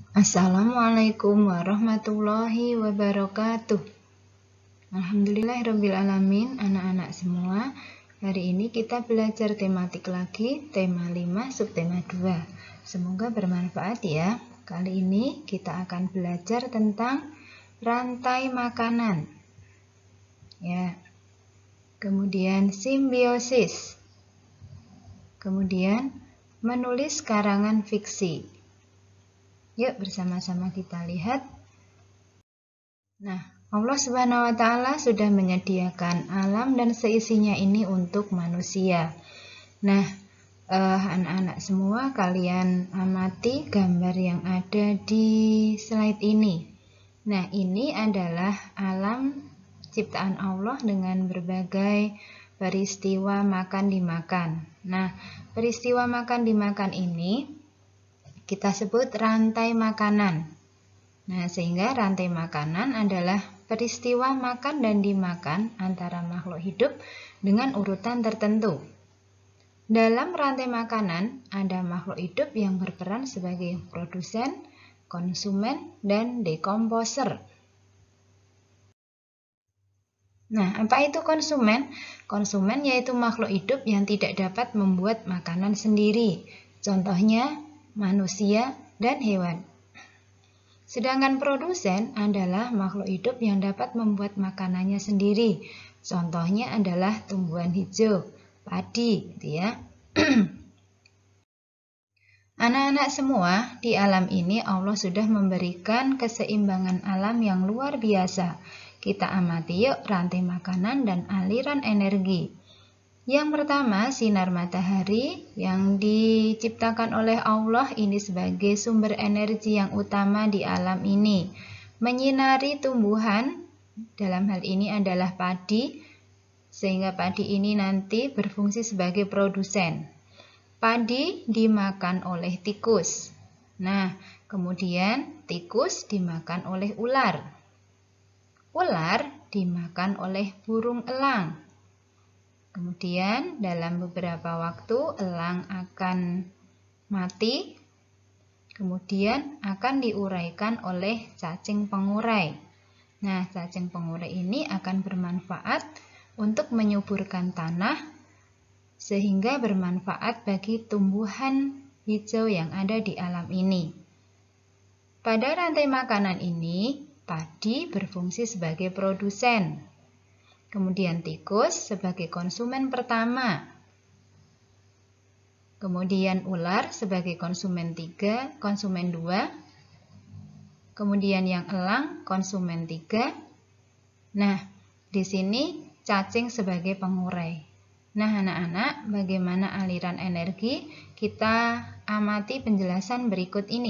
Assalamualaikum warahmatullahi wabarakatuh. Alhamdulillahirabbil alamin, anak-anak semua. Hari ini kita belajar tematik lagi, tema 5 subtema 2. Semoga bermanfaat ya. Kali ini kita akan belajar tentang rantai makanan. Ya. Kemudian simbiosis. Kemudian menulis karangan fiksi. Yuk bersama-sama kita lihat. Nah, Allah Subhanahu wa Ta'ala sudah menyediakan alam dan seisinya ini untuk manusia. Nah, anak-anak semua, kalian amati gambar yang ada di slide ini. Nah, ini adalah alam ciptaan Allah dengan berbagai peristiwa makan dimakan. Nah, peristiwa makan dimakan ini kita sebut rantai makanan. Nah, sehingga rantai makanan adalah peristiwa makan dan dimakan antara makhluk hidup dengan urutan tertentu. Dalam rantai makanan, ada makhluk hidup yang berperan sebagai produsen, konsumen, dan dekomposer. Nah, apa itu konsumen? Konsumen yaitu makhluk hidup yang tidak dapat membuat makanan sendiri. Contohnya, manusia dan hewan. Sedangkan produsen adalah makhluk hidup yang dapat membuat makanannya sendiri. Contohnya adalah tumbuhan hijau, padi, gitu ya. Anak-anak semua, di alam ini Allah sudah memberikan keseimbangan alam yang luar biasa. Kita amati yuk rantai makanan dan aliran energi. Yang pertama, sinar matahari yang diciptakan oleh Allah ini sebagai sumber energi yang utama di alam ini. Menyinari tumbuhan, dalam hal ini adalah padi, sehingga padi ini nanti berfungsi sebagai produsen. Padi dimakan oleh tikus. Nah, kemudian tikus dimakan oleh ular. Ular dimakan oleh burung elang. Kemudian dalam beberapa waktu elang akan mati, kemudian akan diuraikan oleh cacing pengurai. Nah, cacing pengurai ini akan bermanfaat untuk menyuburkan tanah sehingga bermanfaat bagi tumbuhan hijau yang ada di alam ini. Pada rantai makanan ini, padi berfungsi sebagai produsen. Kemudian tikus sebagai konsumen pertama. Kemudian ular sebagai konsumen 3, konsumen 2. Kemudian yang elang konsumen 3. Nah, di sini cacing sebagai pengurai. Nah, anak-anak, bagaimana aliran energi? Kita amati penjelasan berikut ini.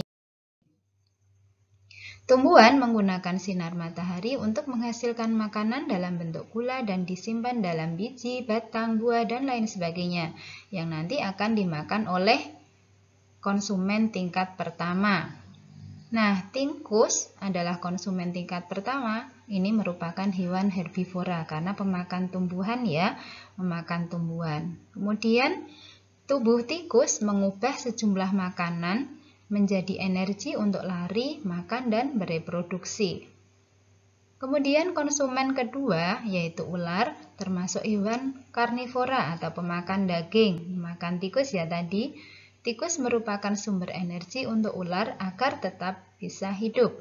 Tumbuhan menggunakan sinar matahari untuk menghasilkan makanan dalam bentuk gula dan disimpan dalam biji, batang, buah, dan lain sebagainya yang nanti akan dimakan oleh konsumen tingkat pertama. Nah, tikus adalah konsumen tingkat pertama. Ini merupakan hewan herbivora karena pemakan tumbuhan ya, memakan tumbuhan. Kemudian, tubuh tikus mengubah sejumlah makanan menjadi energi untuk lari, makan, dan bereproduksi. Kemudian konsumen kedua yaitu ular, termasuk hewan karnivora atau pemakan daging. Makan tikus ya tadi. Tikus merupakan sumber energi untuk ular agar tetap bisa hidup.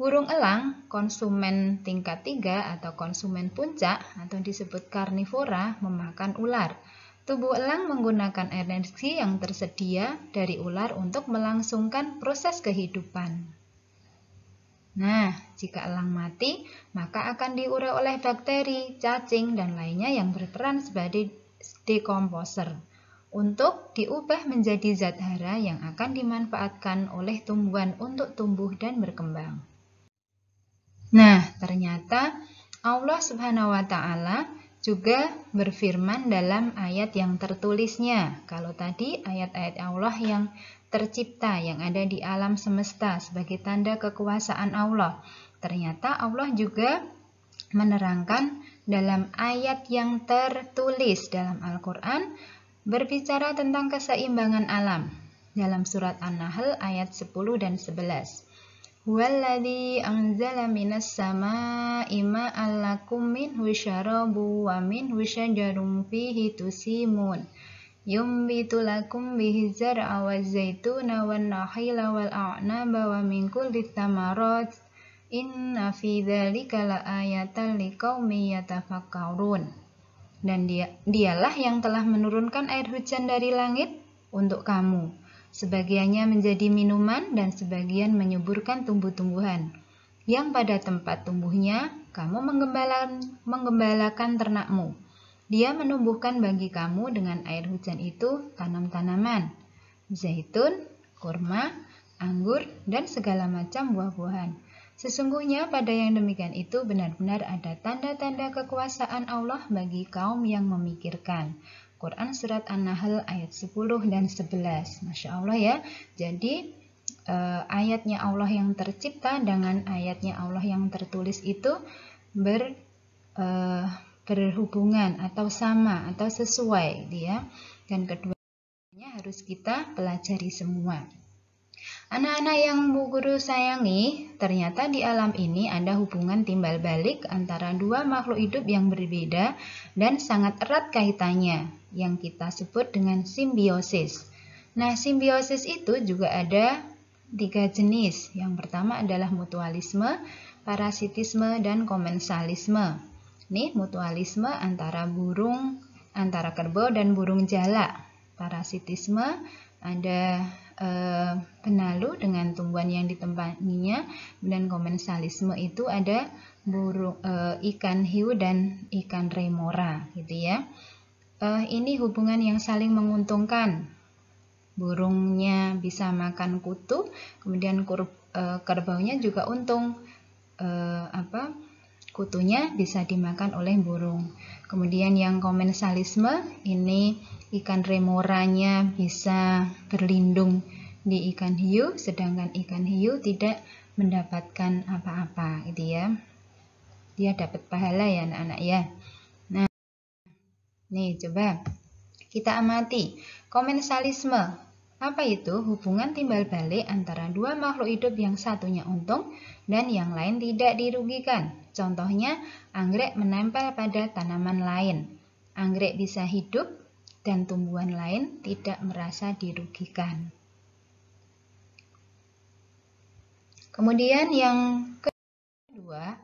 Burung elang, konsumen tingkat 3 atau konsumen puncak atau disebut karnivora, memakan ular. Tubuh elang menggunakan energi yang tersedia dari ular untuk melangsungkan proses kehidupan. Nah, jika elang mati, maka akan diurai oleh bakteri, cacing, dan lainnya yang berperan sebagai dekomposer untuk diubah menjadi zat hara yang akan dimanfaatkan oleh tumbuhan untuk tumbuh dan berkembang. Nah, ternyata Allah Subhanahu wa Ta'ala juga berfirman dalam ayat yang tertulisnya. Kalau tadi ayat-ayat Allah yang tercipta, yang ada di alam semesta sebagai tanda kekuasaan Allah. Ternyata Allah juga menerangkan dalam ayat yang tertulis dalam Al-Quran berbicara tentang keseimbangan alam. dalam surat An-Nahl ayat 10 dan 11. Huwallazi anzala minas samaa'i ma'an lakum minhu syarabu wa minhu syajarun fihi tusimun yumbitu lakum bihi zar'a waz zaituna wan nakhila wal a'naba wa min kulli thamarat inna fi dzalika laayatan liqaumin yatafakkarun. Dan dialah yang telah menurunkan air hujan dari langit untuk kamu. Sebagiannya menjadi minuman dan sebagian menyuburkan tumbuh-tumbuhan. Yang pada tempat tumbuhnya kamu menggembalakan ternakmu. Dia menumbuhkan bagi kamu dengan air hujan itu tanam-tanaman, zaitun, kurma, anggur, dan segala macam buah-buahan. Sesungguhnya pada yang demikian itu benar-benar ada tanda-tanda kekuasaan Allah bagi kaum yang memikirkan. Quran Surat An-Nahl ayat 10 dan 11. Masya Allah ya. Jadi ayatnya Allah yang tercipta dengan ayatnya Allah yang tertulis itu berhubungan atau sama atau sesuai dia. Dan keduanya harus kita pelajari semua. Anak-anak yang Bu Guru sayangi, ternyata di alam ini ada hubungan timbal balik antara dua makhluk hidup yang berbeda dan sangat erat kaitannya, yang kita sebut dengan simbiosis. Nah, simbiosis itu juga ada 3 jenis. Yang pertama adalah mutualisme, parasitisme, dan komensalisme. Nih, mutualisme antara kerbau dan burung jalak. Parasitisme ada benalu dengan tumbuhan yang ditemaninya, dan komensalisme itu ada ikan hiu dan ikan remora gitu ya. Ini hubungan yang saling menguntungkan. Burungnya bisa makan kutu, kemudian kerbaunya juga untung, kutunya bisa dimakan oleh burung. Kemudian yang komensalisme ini ikan remoranya bisa berlindung di ikan hiu, sedangkan ikan hiu tidak mendapatkan apa-apa gitu ya. Dia dapat pahala ya anak-anak ya. Nah, nih coba kita amati komensalisme. Apa itu? Hubungan timbal balik antara dua makhluk hidup yang satunya untung dan yang lain tidak dirugikan. Contohnya, anggrek menempel pada tanaman lain. Anggrek bisa hidup dan tumbuhan lain tidak merasa dirugikan. Kemudian yang kedua,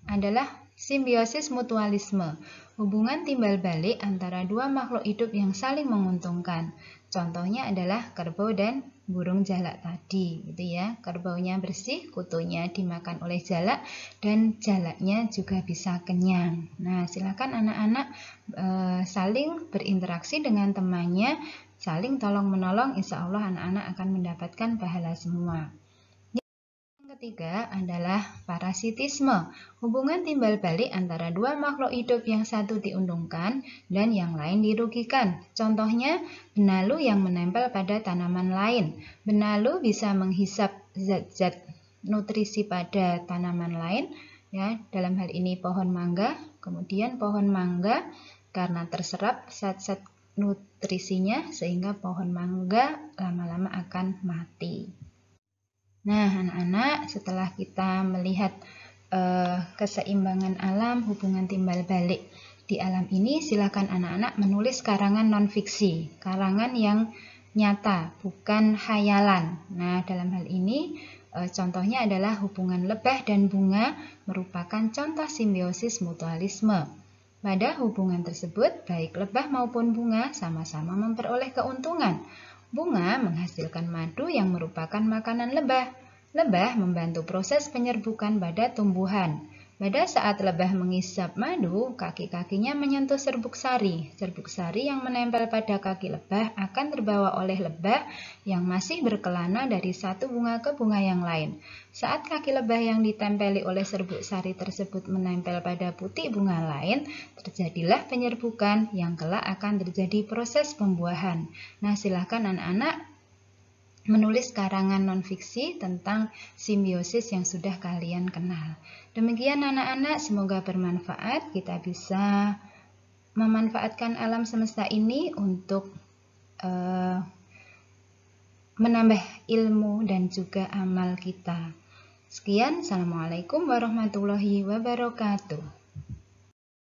adalah simbiosis mutualisme. Hubungan timbal balik antara dua makhluk hidup yang saling menguntungkan. Contohnya adalah kerbau dan burung jalak tadi, gitu ya. Kerbaunya bersih, kutunya dimakan oleh jalak, dan jalaknya juga bisa kenyang. Nah, silakan anak-anak saling berinteraksi dengan temannya, saling tolong-menolong, insya Allah anak-anak akan mendapatkan pahala semua. Ketiga adalah parasitisme, hubungan timbal balik antara dua makhluk hidup yang satu diuntungkan dan yang lain dirugikan. Contohnya, benalu yang menempel pada tanaman lain. Benalu bisa menghisap zat-zat nutrisi pada tanaman lain, ya, dalam hal ini pohon mangga. Kemudian pohon mangga karena terserap zat-zat nutrisinya sehingga pohon mangga lama-lama akan mati. Nah, anak-anak, setelah kita melihat keseimbangan alam, hubungan timbal balik di alam ini, silakan anak-anak menulis karangan non-fiksi, karangan yang nyata, bukan khayalan. Nah, dalam hal ini contohnya adalah hubungan lebah dan bunga merupakan contoh simbiosis mutualisme. Pada hubungan tersebut, baik lebah maupun bunga sama-sama memperoleh keuntungan. Bunga menghasilkan madu yang merupakan makanan lebah. Lebah membantu proses penyerbukan pada tumbuhan. Pada saat lebah mengisap madu, kaki-kakinya menyentuh serbuk sari. Serbuk sari yang menempel pada kaki lebah akan terbawa oleh lebah yang masih berkelana dari satu bunga ke bunga yang lain. Saat kaki lebah yang ditempeli oleh serbuk sari tersebut menempel pada putik bunga lain, terjadilah penyerbukan yang kelak akan terjadi proses pembuahan. Nah, silakan anak-anak menulis karangan non-fiksi tentang simbiosis yang sudah kalian kenal. Demikian anak-anak, semoga bermanfaat. Kita bisa memanfaatkan alam semesta ini untuk menambah ilmu dan juga amal kita. Sekian, Assalamualaikum warahmatullahi wabarakatuh.